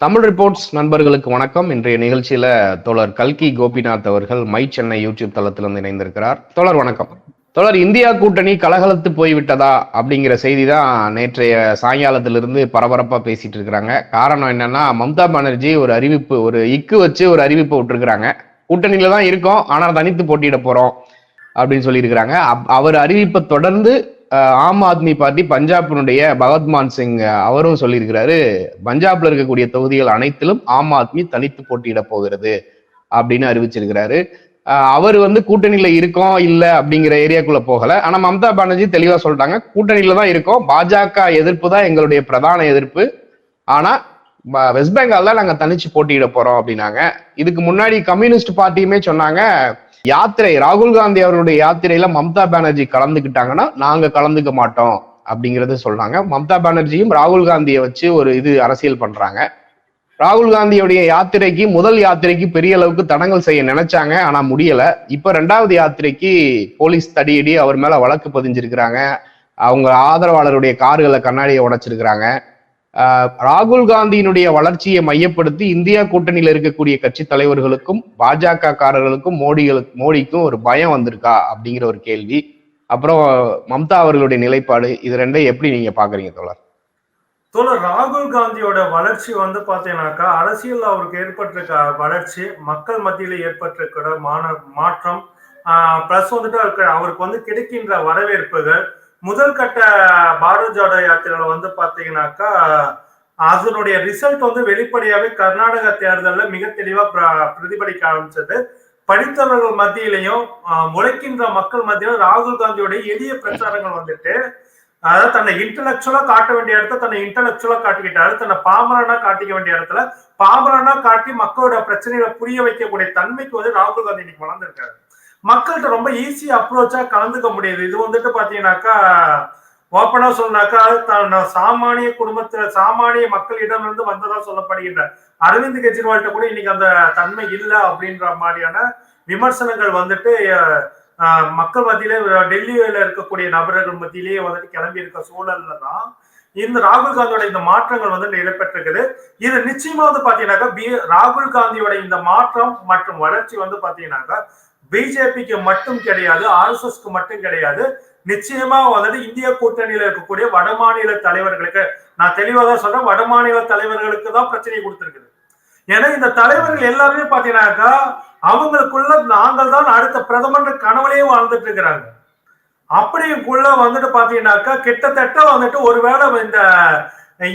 Tamil reports நண்பர்களுக்கு வணக்கம். இன்றைய நிகழ்ச்சியில தோழர் கல்கி கோபிநாத் அவர்கள் மை சென்னை யூடியூப் தளத்திலிருந்து இணைந்திருக்கிறார். தோழர் வணக்கம். தோழர், இந்தியா கூட்டணி கலகலத்து போய்விட்டதா அப்படிங்கிற செய்தி தான் நேற்றைய சாயங்காலத்திலிருந்து பரபரப்பா பேசிட்டு இருக்கிறாங்க. காரணம் என்னன்னா, மம்தா பானர்ஜி ஒரு அறிவிப்பு, ஒரு இக்கு வச்சு ஒரு அறிவிப்பு விட்டுருக்கிறாங்க. கூட்டணியில தான் இருக்கோம், ஆனா தனித்து போட்டியிட போறோம் அப்படின்னு சொல்லியிருக்கிறாங்க. அவர் அறிவிப்பை தொடர்ந்து ஆம் ஆத்மி பார்ட்டி பஞ்சாபினுடைய பகவத்மான் சிங் அவரும் சொல்லியிருக்கிறாரு, பஞ்சாப்ல இருக்கக்கூடிய தொகுதிகள் அனைத்திலும் ஆம் ஆத்மி தனித்து போட்டியிட போகிறது அப்படின்னு அறிவிச்சிருக்கிறாரு. அவர் கூட்டணியில இருக்கோம் இல்ல அப்படிங்கிற ஏரியாக்குள்ள போகல. ஆனா மம்தா பானர்ஜி தெளிவா சொல்லிட்டாங்க, கூட்டணியில தான் இருக்கோம், பாஜக எதிர்ப்பு தான் எங்களுடைய பிரதான எதிர்ப்பு, ஆனா வெஸ்ட் பெங்கால்ல நாங்க தனிச்சு போட்டியிட போறோம் அப்படின்னாங்க. இதுக்கு முன்னாடி கம்யூனிஸ்ட் பார்ட்டியுமே சொன்னாங்க, யாத்திரை ராகுல் காந்தி அவருடைய யாத்திரையில மம்தா பானர்ஜி கலந்துக்கிட்டாங்கன்னா நாங்க கலந்துக்க மாட்டோம் அப்படிங்கறத சொல்றாங்க. மம்தா பானர்ஜியும் ராகுல் காந்தியை வச்சு ஒரு அரசியல் பண்றாங்க. ராகுல் காந்தியுடைய யாத்திரைக்கு, முதல் யாத்திரைக்கு பெரிய அளவுக்கு தடங்கல் செய்ய நினைச்சாங்க, ஆனா முடியல. இப்ப ரெண்டாவது யாத்திரைக்கு போலீஸ் தடியடி, அவர் மேல வழக்கு பதிஞ்சிருக்கிறாங்க. அவங்க ஆதரவாளருடைய கார்களை கண்ணாடியை உடைச்சிருக்கிறாங்க. ராகுல் காந்தியினுடைய வளர்ச்சியை மையப்படுத்தி இந்தியா கூட்டணியில இருக்கக்கூடிய கட்சி தலைவர்களுக்கும் பாஜக காரர்களுக்கும் மோடிக்கும் ஒரு பயம் வந்திருக்கா அப்படிங்கிற ஒரு கேள்வி. அப்புறம் மம்தா அவர்களுடைய நிலைப்பாடு, இது ரெண்டையும் எப்படி நீங்க பாக்குறீங்க தோழர்? ராகுல் காந்தியோட வளர்ச்சி பாத்தீங்கன்னாக்கா, அரசியல் அவருக்கு ஏற்பட்டிருக்க வளர்ச்சி, மக்கள் மத்தியில ஏற்பட்டிருக்கிற மாற்றம், பிளஸ் அவருக்கு கிடைக்கின்ற வரவேற்புகள், முதல் கட்ட பாரத் ஜோடோ யாத்திரையில பாத்தீங்கன்னாக்கா அதனுடைய ரிசல்ட் வெளிப்படையாவே கர்நாடக தேர்தலில் மிக தெளிவா பிரதிபலிக்க ஆரம்பிச்சது. படித்தவர்கள் மத்தியிலையும் உழைக்கின்ற மக்கள் மத்தியிலும் ராகுல் காந்தியோட எளிய பிரச்சாரங்கள் அதாவது தன்னை இன்டலெக்சுவலா காட்ட வேண்டிய இடத்துல தன்னை இன்டலெக்சுவலா காட்டிக்கிட்டாரு, தன்னை பாமரனா காட்டிக்க வேண்டிய இடத்துல பாமரனா காட்டி மக்களோட பிரச்சனைகளை புரிய வைக்கக்கூடிய தன்மைக்கு ராகுல் காந்தி இன்னைக்கு வளர்ந்துருக்காரு. மக்கள்கிட்ட ரொம்ப ஈஸியா அப்ரோச்சா கலந்துக்க முடியுது. இது பாத்தீங்கன்னாக்கா, ஓப்பனா சொன்னாக்கா, சாமானிய குடும்பத்துல சாமானிய மக்களிடம் இருந்து வந்ததா சொல்லப்படுகின்ற அரவிந்த் கெஜ்ரிவால்கிட்ட கூட இன்னைக்கு அந்த தன்மை இல்லை அப்படின்ற மாதிரியான விமர்சனங்கள் மக்கள் மத்தியிலே, டெல்லியில இருக்கக்கூடிய நபர்கள் மத்தியிலேயே கிளம்பி இருக்க சூழல்ல தான் இந்த ராகுல் காந்தியோட இந்த மாற்றங்கள் இடம்பெற்றிருக்குது. இது நிச்சயமா பாத்தீங்கன்னாக்கா, ராகுல் காந்தியோட இந்த மாற்றம் மற்றும் வளர்ச்சி பாத்தீங்கன்னாக்கா பிஜேபிக்கு மட்டும் கிடையாது, ஆர்எஸ்எஸ்க்கு மட்டும் கிடையாது, நிச்சயமா இந்திய கூட்டணியில இருக்கக்கூடிய வடமாநில தலைவர்களுக்கு, நான் தெளிவாக சொல்றேன், வடமாநில தலைவர்களுக்கு தான் பிரச்சனை கொடுத்திருக்குது. ஏன்னா இந்த தலைவர்கள் எல்லாருமே பாத்தீங்கன்னாக்கா அவங்களுக்குள்ள நாங்கள் தான் அடுத்த பிரதமர் கனவுலையே வாழ்ந்துட்டு இருக்கிறாங்க. அப்படிக்குள்ள பாத்தீங்கன்னாக்கா கிட்டத்தட்ட ஒருவேளை இந்த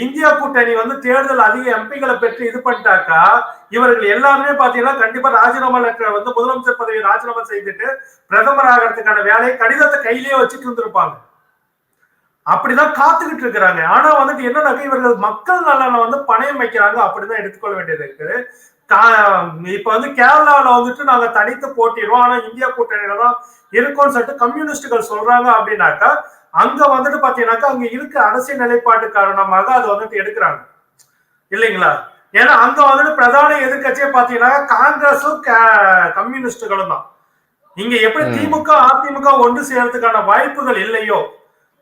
இந்தியா கூட்டணி தேர்தல் அதிக எம்பிகளை பெற்று இது பண்ணிட்டாக்கா, இவர்கள் எல்லாருமே பாத்தீங்கன்னா கண்டிப்பா ராஜினாமா லெட்டர் முதலமைச்சர் பதவியை ராஜினாமா செய்துட்டு பிரதமர் ஆகிறதுக்கான வேலையை கடிதத்தை கையிலேயே வச்சுட்டு இருந்திருப்பாங்க. அப்படிதான் காத்துக்கிட்டு இருக்கிறாங்க. ஆனா என்னன்னாக்கா, இவர்கள் மக்கள் நலனை பணயம் வைக்கிறாங்க, அப்படிதான் எடுத்துக்கொள்ள வேண்டியது இருக்குது. இப்ப கேரளாவில நாங்க தனித்து போட்டிடுவோம், ஆனா இந்தியா கூட்டணியில தான் இருக்கும்னு சொல்லிட்டு கம்யூனிஸ்டுகள் சொல்றாங்க. அப்படின்னாக்கா அங்க பாத்தீங்கன்னாக்கா அங்க இருக்க அரசியல் நிலைப்பாட்டு காரணமாக அது எடுக்கிறாங்க இல்லைங்களா? ஏன்னா அங்க பிரதான எதிர்கட்சியை பாத்தீங்கன்னா காங்கிரஸும் கம்யூனிஸ்டுகளும் தான். இங்க எப்படி திமுக அதிமுக ஒன்று செய்யறதுக்கான வாய்ப்புகள் இல்லையோ,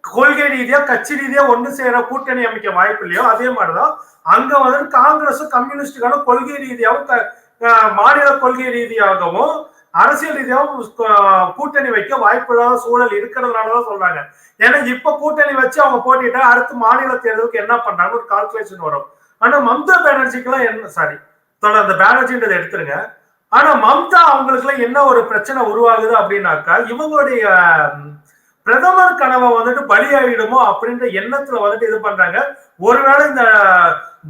கொள்கை ரீதியா கட்சி ரீதியா ஒன்று சேர கூட்டணி அமைக்க வாய்ப்பு இல்லையோ, அதே மாதிரிதான் அங்க காங்கிரஸும் கம்யூனிஸ்டுகளும் கொள்கை ரீதியாகவும் மாநில கொள்கை ரீதியாகவும் அரசியல் ரீதியாகவும் கூட்டணி வைக்க வாய்ப்பு இல்லாத சூழல் இருக்கிறதுனாலதான் சொல்றாங்க. ஏன்னா இப்ப கூட்டணி வச்சு அவங்க போட்டிட்டா அடுத்து மாநில தேர்தலுக்கு என்ன பண்றாங்க ஒரு கால்குலேஷன் வரும். ஆனா மம்தா பானர்ஜிக்கு எல்லாம் என்ன, சாரி அந்த பானர்ஜின்றதை எடுத்துருங்க, ஆனா மம்தா அவங்களுக்கு எல்லாம் என்ன ஒரு பிரச்சனை உருவாகுது அப்படின்னாக்கா, இவங்களுடைய பிரதமர் கனவை பலியாயிடுமோ அப்படின்ற எண்ணத்துல இது பண்றாங்க. ஒருவேளை இந்த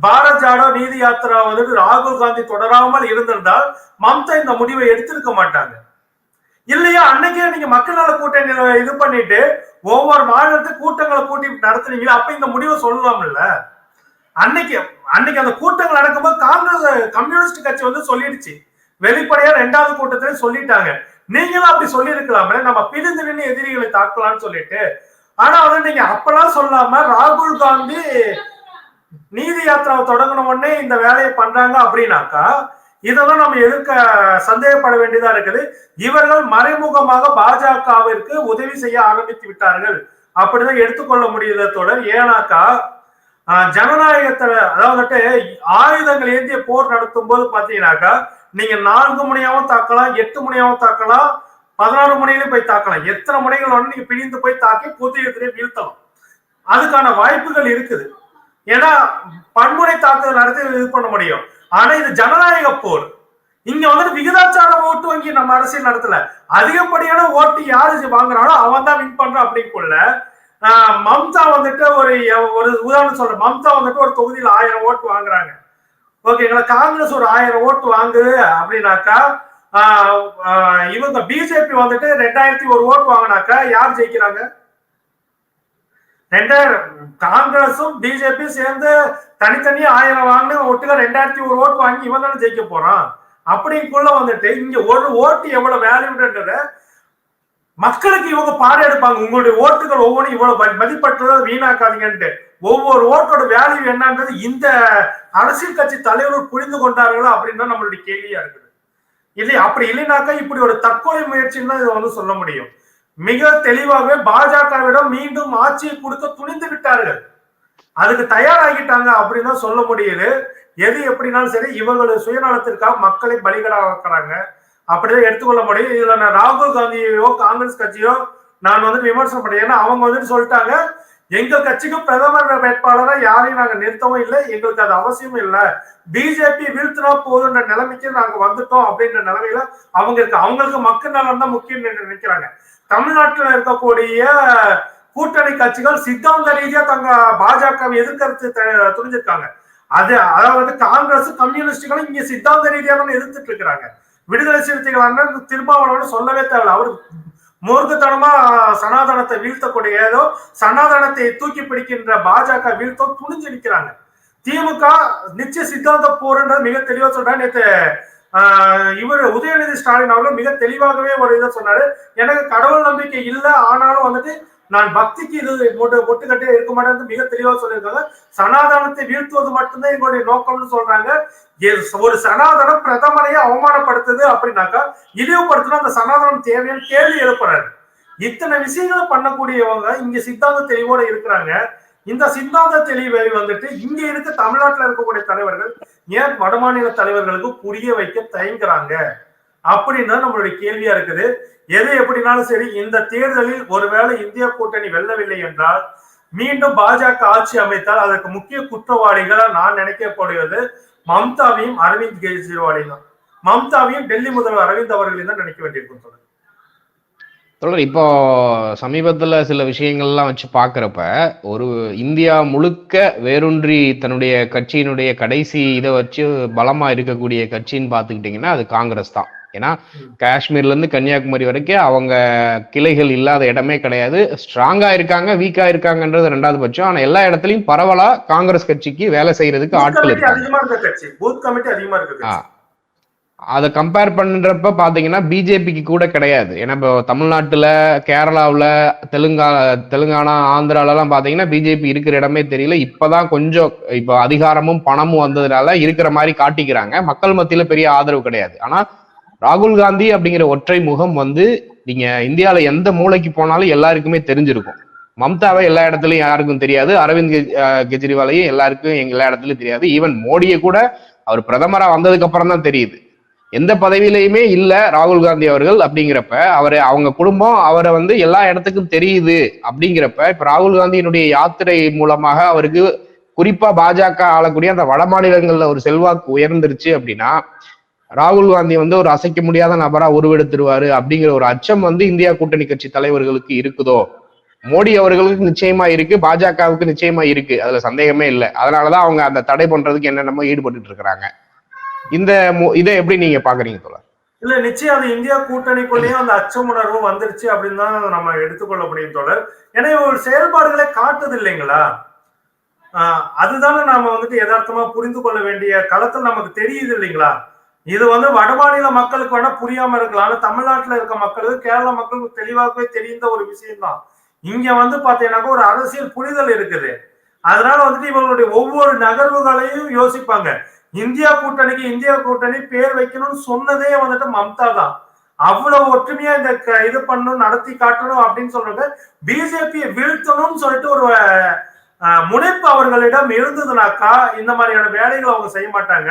பாரத் ஜோடோ நீதி யாத்திரா ராகுல் காந்தி தொடராமல் இருந்திருந்தால் மம்தா இந்த முடிவை எடுத்திருக்க மாட்டாங்க இல்லையா? அன்னைக்கே நீங்க மக்கள் நல கூட்டணியில இது பண்ணிட்டு ஒவ்வொரு மாநிலத்துக்கு கூட்டங்களை கூட்டி நடத்துனீங்களா, அப்ப இந்த முடிவை சொல்லலாம் இல்ல? அன்னைக்கு அந்த கூட்டங்கள் நடக்கும்போது காங்கிரஸ் கம்யூனிஸ்ட் கட்சி சொல்லிடுச்சு, வெளிப்படையா ரெண்டாவது கூட்டத்திலே சொல்லிட்டாங்க, நீங்களும் அப்படி சொல்லி இருக்கலாமே, நம்ம பிரிந்து நின்று எதிரிகளை தாக்கலாம்னு சொல்லிட்டு. ஆனா நீங்க அப்பெல்லாம் சொல்லாம ராகுல் காந்தி நீதி யாத்திராவை தொடங்கின உடனே இந்த வேலையை பண்றாங்க அப்படின்னாக்கா, இதெல்லாம் நம்ம எதிர்க்க சந்தேகப்பட வேண்டியதா இருக்குது. இவர்கள் மறைமுகமாக பாஜகவிற்கு உதவி செய்ய ஆரம்பித்து விட்டார்கள் அப்படிதான் எடுத்துக்கொள்ள முடியுதே தொடர். ஏன்னாக்கா ஜனநாயகத்துல அதாவது ஆயுதங்கள் ஏந்திய போர் நடத்தும் போது பாத்தீங்கன்னாக்கா நீங்க 4 முனையாவும் தாக்கலாம், 8 முனையாவும் தாக்கலாம், 16 முனையிலும் போய் தாக்கலாம். எத்தனை முனைகள் வந்து நீங்க பிரிந்து போய் தாக்கி புதியத்திலே வீழ்த்தலாம். அதுக்கான வாய்ப்புகள் இருக்குது. ஏன்னா பன்முனை தாக்குதல் நடத்தி இது பண்ண முடியும். ஆனா இது ஜனநாயக போர். இங்க வந்துட்டு விகிதாச்சார ஓட்டு வங்கி நம்ம அரசியல் நடத்தல. அதிகப்படியான ஓட்டு யாரு வாங்குறானோ அவன் தான் வின் பண்றான் அப்படிங்குள்ள மம்தா வந்துட்டு ஒரு உதாரணம் சொல்றேன். மம்தா வந்துட்டு ஒரு தொகுதியில் 1000 ஓட்டு வாங்குறாங்க. ஓகேங்களா? காங்கிரஸ் ஒரு 1000 ஓட்டு வாங்குது அப்படின்னாக்கா இவங்க பிஜேபி வந்துட்டு 2001 ஓட்டு வாங்கினாக்கா யார் ஜெயிக்கிறாங்க? காங்கிரஸும் பிஜேபி சேர்ந்து தனித்தனியா 1000 வாங்கின ஒட்டுல 2001 ஓட்டு வாங்கி இவன் தானே ஜெயிக்க போறான். அப்படிங்குள்ள வந்துட்டு இங்க ஒரு ஓட்டு எவ்வளவு வேல்யூன்றத மக்களுக்கு இவங்க பாடம் எடுப்பாங்க. உங்களுடைய ஓட்டுகள் ஒவ்வொன்றும் இவ்வளவு மதிப்பற்றதை வீணாக்காதீங்கன்ட்டு. ஒவ்வொரு ஓட்டோட வேல்யூ என்னன்றது இந்த அரசியல் கட்சி தலைவர்கள் புரிந்து கொண்டார்களா அப்படின்னு தான் நம்மளுடைய கேள்வியா இருக்குது. இல்லை அப்படி இல்லைனாக்கா இப்படி ஒரு தற்கொலை முயற்சின்னு தான் இதை வந்து சொல்ல முடியும். மிக தெளிவாகவே பாஜகவிடம் மீண்டும் ஆட்சியை கொடுக்க துணிந்து விட்டார்கள். அதுக்கு தயாராகிட்டாங்க அப்படின்னு தான் சொல்ல முடியுது. எது எப்படினாலும் சரி இவங்களுடைய சுயநலத்திற்காக மக்களை பலிகடாக்குறாங்க அப்படிதான் எடுத்துக்கொள்ள முடியும். இதுல நான் ராகுல் காந்தியோ காங்கிரஸ் கட்சியோ நான் வந்துட்டு விமர்சனம் பண்ணேன். ஏன்னா அவங்க வந்துட்டு சொல்லிட்டாங்க, எங்க கட்சிக்கும் பிரதமர் வேட்பாளரை யாரையும் நாங்க நிறுத்தவும் இல்லை, எங்களுக்கு அது அவசியமும் இல்லை, பிஜேபி வீழ்த்தினா போதுன்ற நிலைமைக்கு நாங்க வந்துட்டோம் அப்படின்ற நிலைமையில அவங்க இருக்கு. அவங்களுக்கு மக்கள் நலன் தான் முக்கியம் நினைக்கிறாங்க. தமிழ்நாட்டில் இருக்கக்கூடிய கூட்டணி கட்சிகள் சித்தாந்த ரீதியா தங்க பாஜகவை எதிர்க்கிறது துணிஞ்சிருக்காங்க. அதாவது காங்கிரஸ் கம்யூனிஸ்டுகளும் இங்க சித்தாந்த ரீதியா தான் எதிர்த்துட்டு இருக்கிறாங்க. விடுதலை சிறுத்தைகள் திருமாவளவன் சொல்லவே தேவையில்லை. அவரு மூர்க்கத்தனமா சனாதனத்தை வீழ்த்தக்கூடிய ஏதோ சனாதனத்தை தூக்கி பிடிக்கின்ற பாஜக வீழ்த்த துணிஞ்சு நிற்கிறாங்க. திமுக நிச்சய சித்தாந்த போர்ன்றது மிக தெளிவா சொல்றாரு. நேற்று இவர் உதயநிதி ஸ்டாலின் அவர்கள் மிக தெளிவாகவே ஒரு இதை சொன்னாரு, எனக்கு கடவுள் நம்பிக்கை இல்லை, ஆனாலும் வந்துட்டு நான் பக்திக்கு இது ஒட்டுக்கட்டே இருக்க மாட்டேன்னு மிக தெளிவாக சொல்லியிருக்காங்க. சனாதனத்தை வீழ்த்துவது மட்டும்தான் எங்களுடைய நோக்கம்னு சொல்றாங்க. ஒரு சனாதனம் பிரதமரையே அவமானப்படுத்துது அப்படின்னாக்கா இழிவுபடுத்தினா அந்த சனாதனம் தேவையான கேள்வி எழுப்புறாரு. இத்தனை விஷயங்களை பண்ணக்கூடியவங்க இங்க சித்தாந்த தெளிவோட இருக்கிறாங்க. இந்த சித்தாந்த தெளிவை வந்துட்டு இங்க இருக்க தமிழ்நாட்டில் இருக்கக்கூடிய தலைவர்கள் ஏன் வடமாநில தலைவர்களுக்கு புரிய வைக்க தயங்குறாங்க அப்படின்னு தான் நம்மளுடைய கேள்வியா இருக்குது. எது எப்படினாலும் சரி இந்த தேர்தலில் ஒருவேளை இந்தியா கூட்டணி வெல்லவில்லை என்றால் மீண்டும் பாஜக ஆட்சி அமைத்தால் அதற்கு முக்கிய குற்றவாளிகளா நான் நினைக்கப்படுவது மம்தாவையும் அரவிந்த் கெஜ்ரிவாலையும் தான். மம்தாவையும் டெல்லி முதல்வர் அரவிந்த் அவர்களையும் தான் நினைக்க வேண்டியிருக்கும். இப்போ சமீபத்துல சில விஷயங்கள்லாம் வச்சு பாக்குறப்ப ஒரு இந்தியா முழுக்க வேரூன்றி தன்னுடைய கட்சியினுடைய கடைசி இதை வச்சு பலமா இருக்கக்கூடிய கட்சின்னு பாத்துக்கிட்டீங்கன்னா அது காங்கிரஸ் தான். ஏன்னா காஷ்மீர்ல இருந்து கன்னியாகுமரி வரைக்கும் அவங்க கிளைகள் இல்லாத இடமே கிடையாது. ஸ்ட்ராங்கா இருக்காங்க, வீக்கா இருக்காங்கன்றது ரெண்டாவது பட்சம். ஆனா எல்லா இடத்துலயும் பரவலா காங்கிரஸ் கட்சிக்கு வேலை செய்யறதுக்கு ஆட்கள் இருக்காங்க. அதை கம்பேர் பண்றப்ப பாத்தீங்கன்னா பிஜேபிக்கு கூட கிடையாது. ஏன்னா இப்போ தமிழ்நாட்டுல, கேரளாவுல, தெலுங்கானா, ஆந்திரால எல்லாம் பாத்தீங்கன்னா பிஜேபி இருக்கிற இடமே தெரியல. இப்பதான் கொஞ்சம் இப்போ அதிகாரமும் பணமும் வந்ததுனால இருக்கிற மாதிரி காட்டிக்கிறாங்க. மக்கள் மத்தியில பெரிய ஆதரவு கிடையாது. ஆனா ராகுல் காந்தி அப்படிங்கிற ஒற்றை முகம் வந்து நீங்க இந்தியாவில எந்த மூளைக்கு போனாலும் எல்லாருக்குமே தெரிஞ்சிருக்கும். மம்தாவை எல்லா இடத்துலயும் யாருக்கும் தெரியாது, அரவிந்த் கெஜ்ரிவாலையும் எல்லாருக்கும் எல்லா இடத்துலயும் தெரியாது. ஈவன் மோடியை கூட அவர் பிரதமரா வந்ததுக்கு அப்புறம் தான் தெரியுது. எந்த பதவியிலையுமே இல்ல ராகுல் காந்தி அவர்கள். அப்படிங்கிறப்ப அவங்க குடும்பம் அவரை வந்து எல்லா இடத்துக்கும் தெரியுது. அப்படிங்கிறப்ப இப்ப ராகுல் காந்தியினுடைய யாத்திரை மூலமாக அவருக்கு குறிப்பா பாஜக ஆளக்கூடிய அந்த வட மாநிலங்கள்ல ஒரு செல்வாக்கு உயர்ந்துருச்சு அப்படின்னா ராகுல் காந்தி வந்து ஒரு அசைக்க முடியாத நபரா உருவெடுத்துருவாரு அப்படிங்கிற ஒரு அச்சம் வந்து இந்தியா கூட்டணி கட்சி தலைவர்களுக்கு இருக்குதோ? மோடி அவர்களுக்கு நிச்சயமா இருக்கு, பாஜகவுக்கு நிச்சயமா இருக்கு, அதுல சந்தேகமே இல்லை. அதனாலதான் அவங்க அந்த தடை பண்றதுக்கு என்னென்னமோ ஈடுபட்டு இருக்கிறாங்க. இதை எப்படி நீங்க பாக்குறீங்க தோழர்? இல்ல நிச்சயம் அது இந்தியா கூட்டணிக்குள்ளேயும் அந்த அச்சம் உணர்வு வந்துருச்சு அப்படின்னு தான் நம்ம எடுத்துக்கொள்ள முடியும் தோழர். ஏன்னா ஒரு செயல்பாடுகளை காட்டுது இல்லைங்களா? அதுதானே நாம வந்துட்டு யதார்த்தமா புரிந்து கொள்ள வேண்டிய களத்தில் நமக்கு தெரியுது இல்லைங்களா? இது வந்து வடமாநில மக்களுக்கு வேணா புரியாம இருக்கலாம். ஆனா தமிழ்நாட்டுல இருக்க மக்களுக்கு, கேரள மக்களுக்கு தெளிவாகவே தெரிந்த ஒரு விஷயம்தான். இங்க வந்து பாத்தீங்கன்னாக்க ஒரு அரசியல் புரிதல் இருக்குது. அதனால வந்துட்டு இவங்களுடைய ஒவ்வொரு நகர்வுகளையும் யோசிப்பாங்க. இந்தியா கூட்டணி பேர் வைக்கணும்னு சொன்னதே வந்துட்டு மம்தா தான். அவ்வளவு ஒற்றுமையா இந்த இது பண்ணணும், நடத்தி காட்டணும் அப்படின்னு சொல்றது. பிஜேபியை வீழ்த்தணும்னு சொல்லிட்டு ஒரு முனைப்பு அவர்களிடம் இருந்ததுனாக்கா இந்த மாதிரியான வேலைகளை அவங்க செய்ய மாட்டாங்க.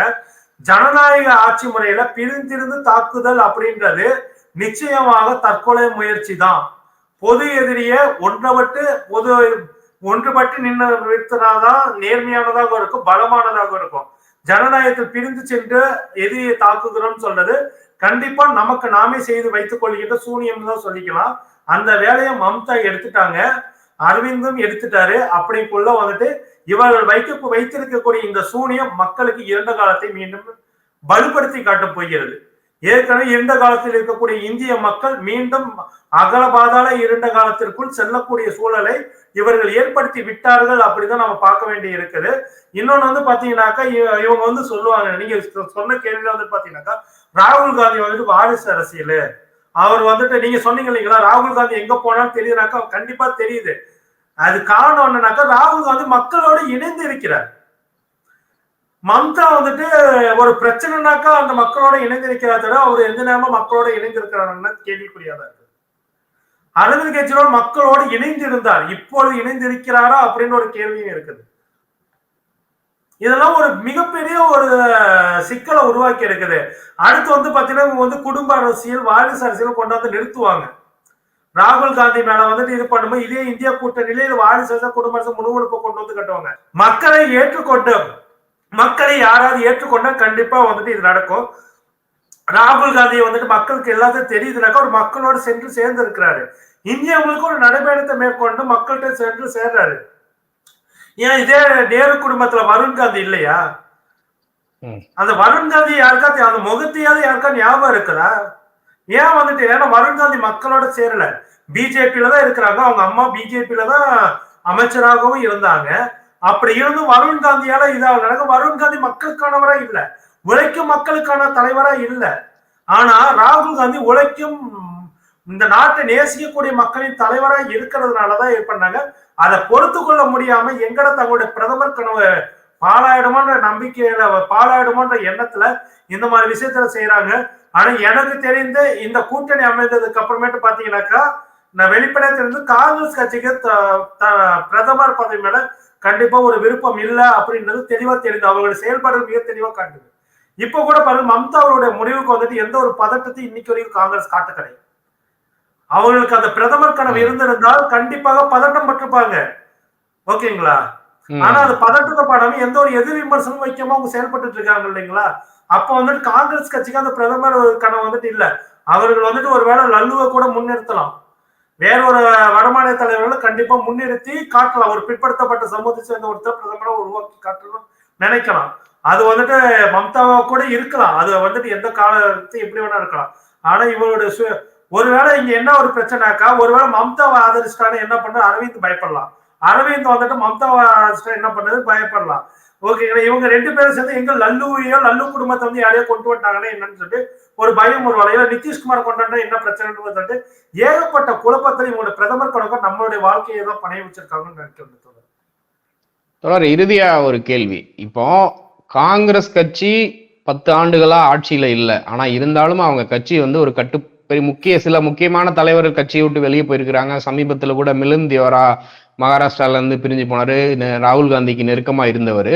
ஜனநாயக ஆட்சி முறையில பிரிந்திருந்து தாக்குதல் அப்படின்றது நிச்சயமாக தற்கொலை முயற்சி தான். பொது எதிரியை ஒன்றுபட்டு நின்று நிறுத்தினாதான் நேர்மையானதாக இருக்கும், பலமானதாக இருக்கும். ஜனநாயகத்தில் பிரிந்து சென்று எதிரியை தாக்குகிறோம் சொல்றது கண்டிப்பா நமக்கு நாமே செய்து வைத்துக் கொள்கின்ற சூனியம் தான் சொல்லிக்கலாம். அந்த வேலையை மம்தா எடுத்துட்டாங்க, அரவிந்தும் எடுத்துட்டாரு. அப்படிக்குள்ள வந்துட்டு இவர்கள் வைத்திருக்கக்கூடிய இந்த சூனியம் மக்களுக்கு இருண்ட காலத்தை மீண்டும் வலுப்படுத்தி காட்டப் போகிறது. ஏற்கனவே இருண்ட காலத்தில் இருக்கக்கூடிய இந்திய மக்கள் மீண்டும் அகல பாதாள இருண்ட காலத்திற்குள் செல்லக்கூடிய சூழலை இவர்கள் ஏற்படுத்தி விட்டார்கள் அப்படிதான் நம்ம பார்க்க வேண்டி இருக்குது. இன்னொன்னு வந்து பாத்தீங்கன்னாக்கா இவங்க வந்து சொல்லுவாங்க, நீங்க சொன்ன கேள்வியில வந்து பாத்தீங்கன்னாக்கா ராகுல் காந்தி வந்துட்டு வாரிசு அரசியல், அவர் வந்துட்டு நீங்க சொன்னீங்க இல்லைங்களா, ராகுல் காந்தி எங்க போனாலும் தெரியுதுனாக்கா கண்டிப்பா தெரியுது. அது காரணம் என்னன்னாக்கா ராகுல் காந்தி மக்களோடு இணைந்து இருக்கிறார். மம்தா வந்துட்டு ஒரு பிரச்சனைனாக்கா அந்த மக்களோட இணைந்திருக்கிறார் தவிர அவர் எந்த நேரமும் மக்களோட இணைந்திருக்கிறாருன்னு கேள்விக்குரியாதான் இருக்கு. அரவிந்த் கெஜ்ரிவால் மக்களோடு இணைந்திருந்தார், இப்பொழுது இணைந்திருக்கிறாரா அப்படின்னு ஒரு கேள்வியும் இருக்குது. இதெல்லாம் ஒரு மிகப்பெரிய ஒரு சிக்கலை உருவாக்கி இருக்குது. அடுத்து வந்து பாத்தீங்கன்னா வந்து குடும்ப அரசியல், வாரிசு அரசியல் கொண்டாந்து நிறுத்துவாங்க. ராகுல் காந்தி மேல வந்துட்டு இது பண்ணும்போது இதே இந்தியா கூட்டணியில இது வாரிசு குடும்ப அரசு முழுவெடுப்பை கொண்டு வந்து கட்டுவாங்க. மக்களை யாராவது ஏற்றுக்கொண்டா கண்டிப்பா வந்துட்டு இது நடக்கும். ராகுல் காந்தி வந்துட்டு மக்களுக்கு எல்லாத்தையும் தெரியுதுனாக்கா ஒரு மக்களோட சென்று சேர்ந்து இருக்கிறாரு. இந்தியா முழுக்க ஒரு நடைபயணத்தை மேற்கொண்டு மக்கள்கிட்ட சென்று சேர்றாரு. ஏன் இதே நேரு குடும்பத்துல வருண் காந்தி இல்லையா? அந்த வருண் காந்தி யாருக்கா அந்த முகத்தையாவது யாருக்கா ஞாபகம் இருக்குதா? ஏன் வந்துட்டு, ஏன்னா வருண் காந்தி மக்களோட சேரல, பிஜேபியில தான் இருக்கிறாங்க. அவங்க அம்மா பிஜேபியில தான் அமைச்சராகவும் இருந்தாங்க. அப்படி இருந்து வருண் காந்தியால இதாக வருண் காந்தி மக்களுக்கானவரா இல்ல, உழைக்கும் மக்களுக்கான தலைவரா இல்ல. ஆனா ராகுல் காந்தி உழைக்கும் இந்த நாட்டை நேசிக்கக்கூடிய மக்களின் தலைவரா இருக்கிறதுனாலதான் இது பண்ணாங்க. அதை பொறுத்து கொள்ள முடியாம எங்கட தங்களுடைய பிரதமர் கனவு பாலாயிடுமோன்ற நம்பிக்கையில, பாலாயிடுமோன்ற எண்ணத்துல இந்த மாதிரி விஷயத்துல செய்யறாங்க. ஆனா எனக்கு தெரிந்து இந்த கூட்டணி அமைந்ததுக்கு அப்புறமேட்டு பாத்தீங்கன்னாக்கா நான் வெளிப்படையா தெரிந்து காங்கிரஸ் கட்சிக்கு பிரதமர் பதவி மேல கண்டிப்பா ஒரு விருப்பம் இல்லை அப்படின்றது தெளிவா தெரியுது. அவங்களுடைய செயல்பாடுகள் மிக தெளிவா காட்டுது. இப்ப கூட பாருங்க, மம்தா அவருடைய முடிவுக்கு வந்துட்டு எந்த ஒரு பதட்டத்தையும் இன்னைக்கு வரைக்கும் காங்கிரஸ் காட்ட கிடையாது. அவங்களுக்கு அந்த பிரதமர் கனவு இருந்திருந்தால் கண்டிப்பாக பதட்டம் பட்டிருப்பாங்க, ஓகேங்களா? ஆனா அது பதட்டத்தை பாடாம எந்த ஒரு எதிர் விமர்சனம் வைக்காம அவங்க செயல்பட்டு இருக்காங்க இல்லைங்களா? அப்ப வந்துட்டு காங்கிரஸ் கட்சிக்கு அந்த பிரதமர் கனவு வந்துட்டு இல்ல. அவர்கள் வந்துட்டு ஒருவேளை லல்லுவை கூட முன்னிறுத்தலாம், வேற ஒரு வடமாநில தலைவர்களை கண்டிப்பா முன்னிறுத்தி காட்டலாம். ஒரு பிற்படுத்தப்பட்ட சமூகத்தை சேர்ந்த ஒருத்தர் பிரதமரை உருவாக்கி காட்டணும் நினைக்கலாம். அது வந்துட்டு மம்தாவா கூட இருக்கலாம், அது வந்துட்டு எந்த காலத்தை எப்படி வேணா இருக்கலாம். ஆனா இவருடைய ஒருவேளை இங்க என்ன ஒரு பிரச்சனைக்கா, ஒருவேளை மம்தாவை ஆதரிச்சிட்டான்னு என்ன பண்ண அரவிந்த் பயப்படலாம், அரவிந்த் வந்துட்டு மம்தாவை ஆதரிச்சிட்டா என்ன பண்ணது பயப்படலாம். ஓகேங்களா? இவங்க ரெண்டு பேரும் சேர்ந்து எங்க லல்லு குடும்பத்தை வந்து யாரையோ கொண்டு வந்துட்டாங்கன்னா என்னன்னு சொல்லிட்டு ஒரு பயம், ஒரு வலையில நிதிஷ்குமார் கொண்டாண்டா என்ன பிரச்சனைன்னு சொல்லிட்டு ஏகப்பட்ட குழப்பத்தில் இவங்களுடைய பிரதமர் கணக்கு நம்மளுடைய வாழ்க்கையை தான் பணைய வச்சிருக்காங்கன்னு நினைக்கிறேன். தொடர் இறுதியா ஒரு கேள்வி. இப்போ காங்கிரஸ் கட்சி 10 ஆண்டுகளா ஆட்சியில இல்லை, ஆனா இருந்தாலும் அவங்க கட்சி வந்து ஒரு சில முக்கியமான தலைவர்கள் கட்சியை விட்டு வெளியே போயிருக்கிறாங்க. சமீபத்துல கூட மிலிந்த் தியோரா மகாராஷ்டிரால இருந்து பிரிஞ்சு போனாரு, ராகுல் காந்திக்கு நெருக்கமா இருந்தவர்.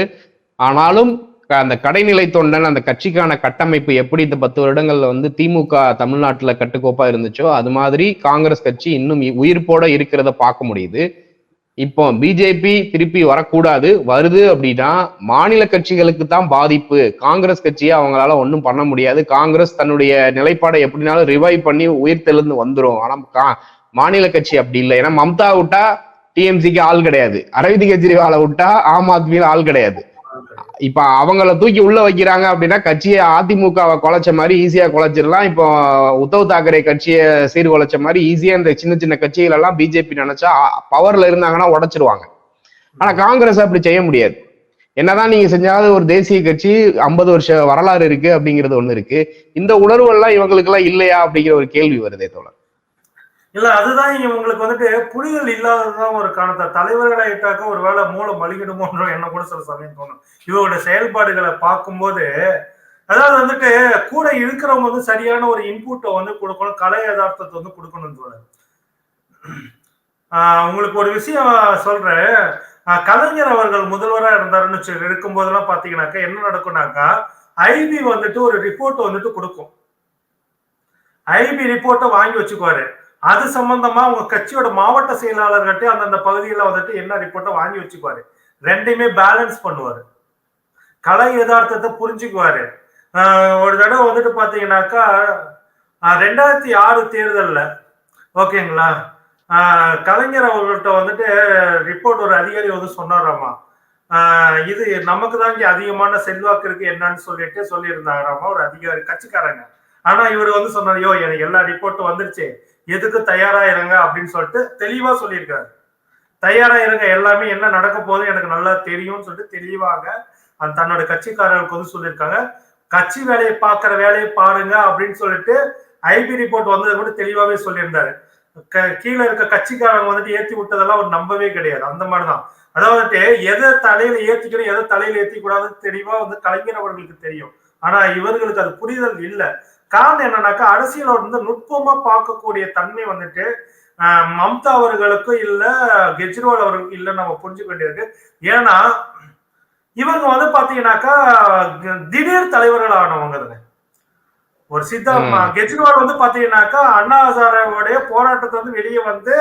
ஆனாலும் அந்த கடைநிலை தொண்டன் அந்த கட்சிக்கான கட்டமைப்பு எப்படி இந்த 10 வருடங்கள்ல வந்து திமுக தமிழ்நாட்டுல கட்டுக்கோப்பா இருந்துச்சோ அது மாதிரி காங்கிரஸ் கட்சி இன்னும் உயிர்ப்போட இருக்கிறத பார்க்க முடியுது. இப்போ பிஜேபி திருப்பி வரக்கூடாது, வருது அப்படின்னா மாநில கட்சிகளுக்கு தான் பாதிப்பு, காங்கிரஸ் கட்சியை அவங்களால ஒன்றும் பண்ண முடியாது. காங்கிரஸ் தன்னுடைய நிலைப்பாடை எப்படினாலும் ரிவைவ் பண்ணி உயிர்த்தெழுந்து வந்துடும். ஆனா மாநில கட்சி அப்படி இல்லை. ஏன்னா மம்தா விட்டா டிஎம்சிக்கு ஆள் கிடையாது, அரவிந்த் கெஜ்ரிவாலை விட்டா ஆம் ஆத்மியில ஆள் கிடையாது. இப்ப அவங்கள தூக்கி உள்ள வைக்கிறாங்க அப்படின்னா கட்சியை அதிமுகவை குலைச்ச மாதிரி ஈஸியா குலைச்சிடலாம். இப்போ உத்தவ் தாக்கரே கட்சியை சீர்குலைச்ச மாதிரி ஈஸியா இந்த சின்ன சின்ன கட்சிகள் எல்லாம் பிஜேபி நினைச்சா பவர்ல இருந்தாங்கன்னா உடைச்சிருவாங்க. ஆனா காங்கிரஸ் அப்படி செய்ய முடியாது. என்னதான் நீங்க செஞ்சாலும் ஒரு தேசிய கட்சி 50 வருஷ வரலாறு இருக்கு அப்படிங்கிறது ஒண்ணு இருக்கு. இந்த உணர்வு எல்லாம் இவங்களுக்கு எல்லாம் இல்லையா அப்படிங்கிற ஒரு கேள்வி வருதே தோழர். இல்ல அதுதான் உங்களுக்கு வந்துட்டு புரிதல் இல்லாததுதான் ஒரு காரணத்தை. தலைவர்களாயிட்டாக்க ஒரு வேளை மூளை மலிகிடுமோன்ற எண்ணம் கூட சில சமயம் தோணும். இவருடைய செயல்பாடுகளை பார்க்கும்போது அதாவது வந்துட்டு கூட இருக்கிறவங்க வந்து சரியான ஒரு இன்புட்டை வந்து கொடுக்கணும், கலை யதார்த்தத்தை வந்து கொடுக்கணும் தோழர். உங்களுக்கு ஒரு விஷயம் சொல்றேன். கலைஞர் அவர்கள் முதல்வரா இருந்தாருன்னு இருக்கும் போதெல்லாம் பாத்தீங்கன்னாக்கா என்ன நடக்கும்னாக்கா, ஐபி வந்துட்டு ஒரு ரிப்போர்ட் வந்துட்டு கொடுக்கும். ஐபி ரிப்போர்ட்டை வாங்கி வச்சுக்குவாரு. அது சம்பந்தமா உங்க கட்சியோட மாவட்ட செயலாளர்கிட்ட அந்தந்த பகுதியில வந்துட்டு என்ன ரிப்போர்ட்டை வாங்கி வச்சுக்குவாரு. ரெண்டையுமே பேலன்ஸ் பண்ணுவாரு. கலை யதார்த்தத்தை புரிஞ்சுக்குவாரு. ஒரு தடவை வந்துட்டு பாத்தீங்கன்னாக்கா 2006 தேர்தல்ல ஓகேங்களா, கலைஞர் அவர்கள்ட்ட வந்துட்டு ரிப்போர்ட் ஒரு அதிகாரி வந்து சொன்னாராமா, இது நமக்கு தான் இங்க அதிகமான செல்வாக்கு இருக்கு என்னன்னு சொல்லிட்டு சொல்லியிருந்தாராமா ஒரு அதிகாரி, கட்சிக்காரங்க. ஆனா இவர் வந்து சொன்னார், யோ எனக்கு எல்லா ரிப்போர்ட்டும் வந்துருச்சு, எதுக்கு தயாரா இருங்க அப்படின்னு சொல்லிட்டு தெளிவா சொல்லியிருக்காரு. தயாரா இருங்க, எல்லாமே என்ன நடக்க போகுது எனக்கு நல்லா தெரியும்னு சொல்லிட்டு தெளிவாக தன்னோட கட்சிக்காரர்களுக்கு வந்து சொல்லியிருக்காங்க. கட்சி வேலையை பார்க்கிற வேலையை பாருங்க அப்படின்னு சொல்லிட்டு ஐபி ரிப்போர்ட் வந்தது கூட தெளிவாவே சொல்லியிருந்தாரு. கீழே இருக்க கட்சிக்காரங்க வந்துட்டு ஏத்தி விட்டதெல்லாம் அவர் நம்பவே கிடையாது. அந்த மாதிரிதான். அதாவது எதை தலையில ஏத்திக்கணும், எதை தலையில ஏத்தி கூடாதுன்னு தெளிவா வந்து கலைஞர் அவர்களுக்கு தெரியும். ஆனா இவர்களுக்கு அது புரிதல் இல்லை. காரணம் என்னன்னாக்கா, அரசியல வந்து நுட்பமா பார்க்கக்கூடிய தன்மை வந்துட்டு மம்தா அவர்களுக்கும் இல்ல, கெஜ்ரிவால் அவர்களுக்கும் இல்லைன்னு நம்ம புரிஞ்சுக்க வேண்டியிருக்கு. ஏன்னா இவங்க வந்து பாத்தீங்கன்னாக்கா திடீர் தலைவர்கள் ஆனவங்க. ஒரு கெஜ்ரிவால் வந்து பாத்தீங்கன்னாக்கா அண்ணா ஹசாரேவுடைய போராட்டத்தை வந்து வெளியே வந்து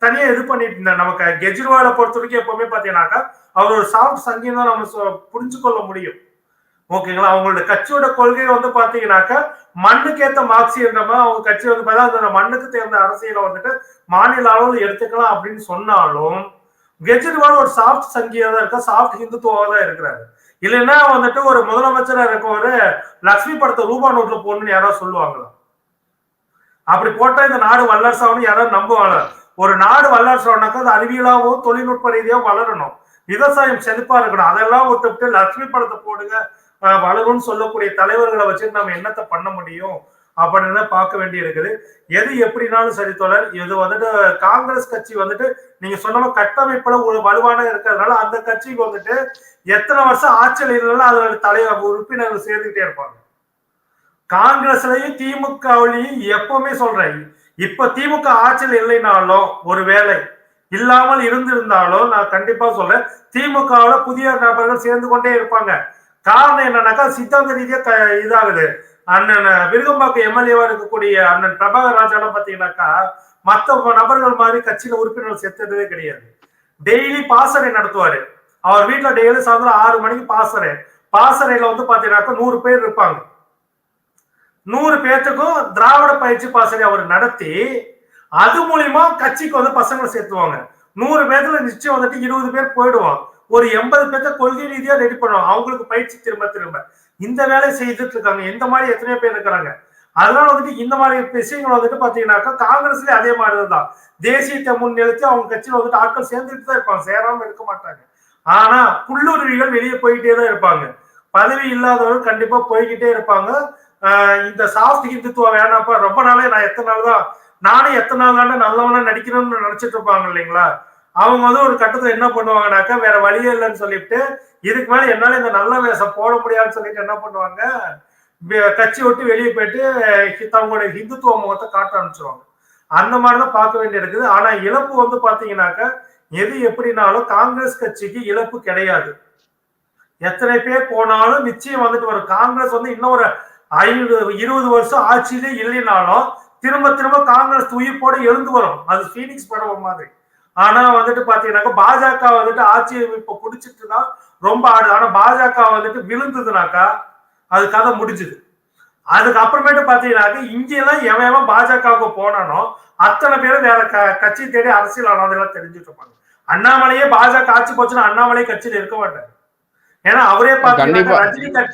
தனியா இது பண்ணிட்டு இருந்தார். நமக்கு கெஜ்ரிவாலை பொறுத்த வரைக்கும் எப்பவுமே பாத்தீங்கன்னாக்கா அவர் ஒரு சாஃப்ட் சங்கின்னு தான் நம்ம புரிஞ்சு கொள்ள முடியும். ஓகேங்களா, அவங்களோட கட்சியோட கொள்கை வந்து பாத்தீங்கன்னாக்கா மண்ணுக்கேத்த மார்க்சியமா அவங்க கட்சி வந்து பார்த்தா மண்ணுக்கு தேர்ந்த அரசியலை வந்துட்டு மாநில அளவில் எடுத்துக்கலாம் அப்படின்னு சொன்னாலும் கெஜ்ரிவால் ஒரு சாஃப்ட் சங்கியா தான் இருக்கா, சாஃப்ட் ஹிந்துத்துவா தான் இருக்கிறாரு. இல்லைன்னா வந்துட்டு ஒரு முதலமைச்சரா இருக்க ஒரு லக்ஷ்மி படத்தை ரூபா நோட்ல போடணும்னு யாராவது சொல்லுவாங்களா? அப்படி போட்டா இந்த நாடு வல்லரசு ஆகணும் யாராவது நம்புவாங்க? ஒரு நாடு வல்லரசு ஆகணும்னாக்கா அது அறிவியலாவோ தொழில்நுட்ப ரீதியாவோ வளரணும், விவசாயம் செழிப்பா இருக்கணும். அதெல்லாம் விட்டு லக்ஷ்மி படத்தை போடுங்க வளரும்னு சொல்லக்கூடிய தலைவர்களை வச்சுட்டு நம்ம என்னத்தை பண்ண முடியும் அப்படின்னு பார்க்க வேண்டி இருக்குது. எது எப்படினாலும் சரி தோழர், இது வந்துட்டு காங்கிரஸ் கட்சி வந்துட்டு நீங்க சொன்ன கட்டமைப்புல ஒரு வலுவான இருக்கிறதுனால அந்த கட்சிக்கு வந்துட்டு எத்தனை வருஷம் ஆட்சியில் இருந்தாலும் அதோட தலைவர் உறுப்பினர்கள் சேர்ந்துகிட்டே இருப்பாங்க. காங்கிரஸ்லயும் திமுகவிலையும் எப்பவுமே சொல்றேன், இப்ப திமுக ஆட்சியில் இல்லைனாலும் ஒரு வேலை இல்லாமல் இருந்திருந்தாலும் நான் கண்டிப்பா சொல்றேன், திமுகவுல புதிய நபர்கள் சேர்ந்து கொண்டே இருப்பாங்க. காரணம் என்னன்னாக்கா சித்தாந்த ரீதியா இதாகுது. அண்ணன் விருகம்பாக்கம் எம்எல்ஏவா இருக்கக்கூடிய அண்ணன் பிரபாகர் ராஜாலாம் பாத்தீங்கன்னாக்கா மத்த நபர்கள் மாதிரி கட்சியில உறுப்பினர்கள் சேர்த்ததே கிடையாது. டெய்லி பாசறை நடத்துவாரு. அவர் வீட்டுல டெய்லி சாயந்தரம் 6 மணிக்கு பாசறையில வந்து பாத்தீங்கன்னாக்கா 100 பேர் இருப்பாங்க. 100 பேர்த்துக்கும் திராவிட பயிற்சி பாசறை அவர் நடத்தி அது மூலியமா கட்சிக்கு வந்து பசங்களை சேர்த்துவாங்க. 100 பேர்த்துல நிச்சயம் வந்துட்டு 20 பேர் போயிடுவான். ஒரு 80 பேர்த்த கொள்கை ரீதியா ரெடி பண்ணுவாங்க. அவங்களுக்கு பயிற்சி திரும்ப இந்த வேலையை செய்துட்டு இருக்காங்க. இந்த மாதிரி எத்தனையோ பேர் இருக்கிறாங்க. அதனால வந்துட்டு இந்த மாதிரி விஷயங்கள் வந்துட்டு பாத்தீங்கன்னாக்கா காங்கிரஸ்லயே அதே மாதிரிதான். தேசியத்தை முன்னிறுத்தி அவங்க கட்சியில வந்துட்டு ஆட்கள் சேர்ந்துட்டு தான் இருப்பாங்க, சேராம இருக்க மாட்டாங்க. ஆனா புல்லுருவிகள் வெளியே போயிட்டே தான் இருப்பாங்க. பதவி இல்லாதவர்கள் கண்டிப்பா போய்கிட்டே இருப்பாங்க. இந்த சாஃப்ட் ஹிந்துத்துவம் வேணாப்பா, ரொம்ப நாளே நான் எத்தனை நாள் தான் நானும் எத்தனை நாள் தானே நல்லவனா நடிக்கணும்னு நினைச்சிட்டு இருப்பாங்க இல்லைங்களா. அவங்க வந்து ஒரு கட்டத்துல என்ன பண்ணுவாங்கனாக்கா வேற வழியே இல்லைன்னு சொல்லிட்டு இதுக்கு மேல என்னால இந்த நல்ல வேஷம் போட முடியாதுன்னு சொல்லிட்டு என்ன பண்ணுவாங்க, கட்சி விட்டு வெளியே போயிட்டு தங்களுடைய ஹிந்துத்துவ முகத்தை காட்ட ஆரம்பிச்சிருவாங்க. அந்த மாதிரிதான் பார்க்க வேண்டி இருக்குது. ஆனா இழப்பு வந்து பாத்தீங்கன்னாக்கா எது எப்படினாலும் காங்கிரஸ் கட்சிக்கு இழப்பு கிடையாது. எத்தனை பேர் போனாலும் நிச்சயம் வந்துட்டு வரும். காங்கிரஸ் வந்து இன்னும் ஒரு 20 வருஷம் ஆட்சியிலே இல்லைனாலும் திரும்ப காங்கிரஸ் உயிர்ப்போடு எழுந்து வரும். அது பீனிக்ஸ் படம் மாதிரி. ஆனா வந்துட்டு பாத்தீங்கன்னாக்கா பாஜக வந்துட்டு ஆட்சியை இப்ப பிடிச்சிட்டு தான் ரொம்ப ஆடுது. ஆனா பாஜக வந்துட்டு விழுந்ததுனாக்கா அது கதை முடிஞ்சுது. அதுக்கு அப்புறமேட்டு பாத்தீங்கன்னாக்கா இங்கெல்லாம் எவன் பாஜகவுக்கு போனானோ அத்தனை பேரும் வேற கட்சி தேடி அரசியல் ஆனதெல்லாம் தெரிஞ்சுட்டு இருப்பாங்க. அண்ணாமலையே பாஜக ஆட்சி போச்சுன்னா அண்ணாமலை கட்சியில இருக்க மாட்டாரு. ஏன்னா அவரே பாத்தீங்கன்னா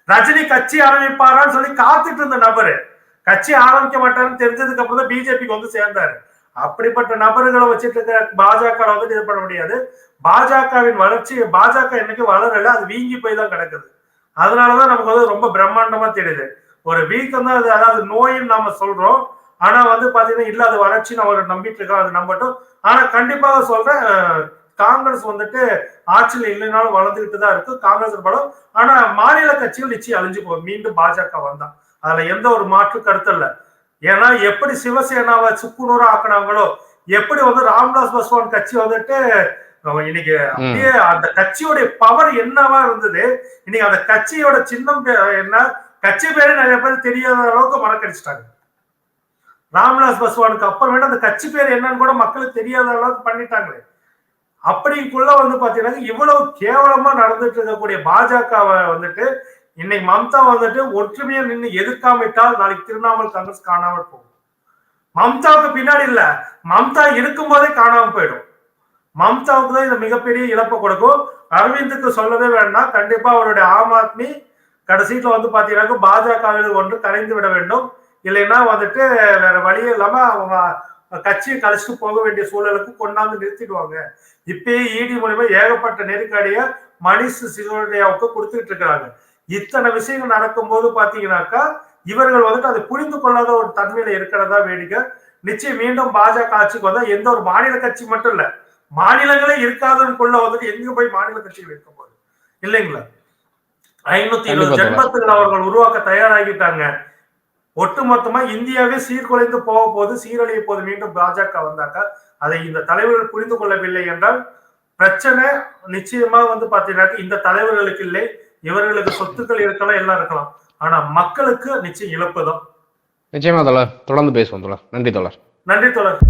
ரஜினி கட்சி ஆரம்பிப்பாரான்னு சொல்லி காத்துட்டு இருந்த நபரு கட்சி ஆரம்பிக்க மாட்டாருன்னு தெரிஞ்சதுக்கு அப்புறம் தான் பிஜேபிக்கு வந்து சேர்ந்தாரு. அப்படிப்பட்ட நபர்களை வச்சுட்டு இருக்க பாஜக வந்து இது பண்ண முடியாது. பாஜகவின் வளர்ச்சி, பாஜக என்னைக்கு வளரல, அது வீங்கி போய் தான் கிடக்குது. அதனாலதான் நமக்கு வந்து ரொம்ப பிரம்மாண்டமா தெரியுது. ஒரு வீக்கம் தான் அது, அதாவது நோயின்னு நாம சொல்றோம். ஆனா வந்து பாத்தீங்கன்னா இல்ல அது வளர்ச்சின்னு அவர் நம்பிட்டு இருக்கோம், அது நம்பட்டும். ஆனா கண்டிப்பாக சொல்றேன், காங்கிரஸ் வந்துட்டு ஆட்சியில் இல்லைனாலும் வளர்ந்துகிட்டு தான் இருக்கு காங்கிரஸ் பலம். ஆனா மாநில கட்சிகள் நிச்சயம் அழிஞ்சு போகும் மீண்டும் பாஜக வந்தா. அதுல எந்த ஒரு மாற்று கருத்து இல்ல. ஏன்னா எப்படி சிவசேனாவை சுக்குநூறா ஆக்குனாங்களோ, எப்படி வந்து ராம்விலாஸ் பாஸ்வான் கட்சி வந்துட்டு இன்னைக்கு அப்படியே அந்த கட்சியோட பவர் என்னவா இருந்தது, இன்னைக்கு அந்த கட்சியோட சின்னம் என்ன, கட்சி பேரு நிறைய பேர் தெரியாத அளவுக்கு மறக்கடிச்சிட்டாங்க. ராம்விலாஸ் பாஸ்வானுக்கு அப்புறமேட்டு அந்த கட்சி பேர் என்னன்னு கூட மக்களுக்கு தெரியாத அளவுக்கு பண்ணிட்டாங்களே. அப்படிக்குள்ள வந்து பாத்தீங்கன்னா இவ்வளவு கேவலமா நடந்துட்டு இருக்கக்கூடிய பாஜகவை வந்துட்டு இன்னைக்கு மம்தா வந்துட்டு ஒற்றுமையா நின்று எதிர்க்காமிட்டால் நாளைக்கு திரிணாமுல் காங்கிரஸ் காணாமல் போகும். மம்தாவுக்கு பின்னாடி இல்ல, மம்தா இருக்கும் போதே காணாம போயிடும். மம்தாவுக்கு தான் இந்த மிகப்பெரிய இழப்பை கொடுக்கும். அரவிந்துக்கு சொல்லவே வேண்டாம், கண்டிப்பா அவருடைய ஆம் ஆத்மி கடைசியில வந்து பாத்தீங்கன்னா பாஜகவில் ஒன்று கலைந்து விட வேண்டும். இல்லைன்னா வந்துட்டு வேற வழியே இல்லாம அவங்க கட்சியை கழிச்சுட்டு போக வேண்டிய சூழலுக்கு கொண்டாந்து நிறுத்திடுவாங்க. இப்பயே இடி மூலமா ஏகப்பட்ட நெருக்கடிய மணிஷ் சிசோடியாவுக்கு கொடுத்துட்டு இருக்கிறாங்க. இத்தனை விஷயங்கள் நடக்கும்போது பாத்தீங்கன்னாக்கா இவர்கள் வந்துட்டு அதை புரிந்து கொள்ளாத ஒரு தன்மையில இருக்கிறதா வேடிக்கை. நிச்சயம் மீண்டும் பாஜக ஆட்சிக்கு வந்தா எந்த ஒரு மாநில கட்சி மட்டும் இல்ல, மாநிலங்களே இருக்காதுக்குள்ள வந்துட்டு எங்க போய் மாநில கட்சிகள் இருக்க போகுது இல்லைங்களா? 520 ஜென்மத்துகள் அவர்கள் உருவாக்க தயாராகிட்டாங்க. ஒட்டுமொத்தமா இந்தியாவே சீர்குலைந்து போக போது, சீரழிய போது மீண்டும் பாஜக வந்தாக்கா. அதை இந்த தலைவர்கள் புரிந்து கொள்ளவில்லை என்றால் பிரச்சனை நிச்சயமா வந்து பாத்தீங்கன்னா இந்த தலைவர்களுக்கு இல்லை, இவர்களுக்கு சொத்துக்கள் இருக்கலாம், எல்லாம் இருக்கலாம், ஆனா மக்களுக்கு நிச்சயம் இழப்புதான். நிச்சயமா தோழர், தொடர்ந்து பேசுவோம் தோழர். நன்றி தோழர். நன்றி தோழர்.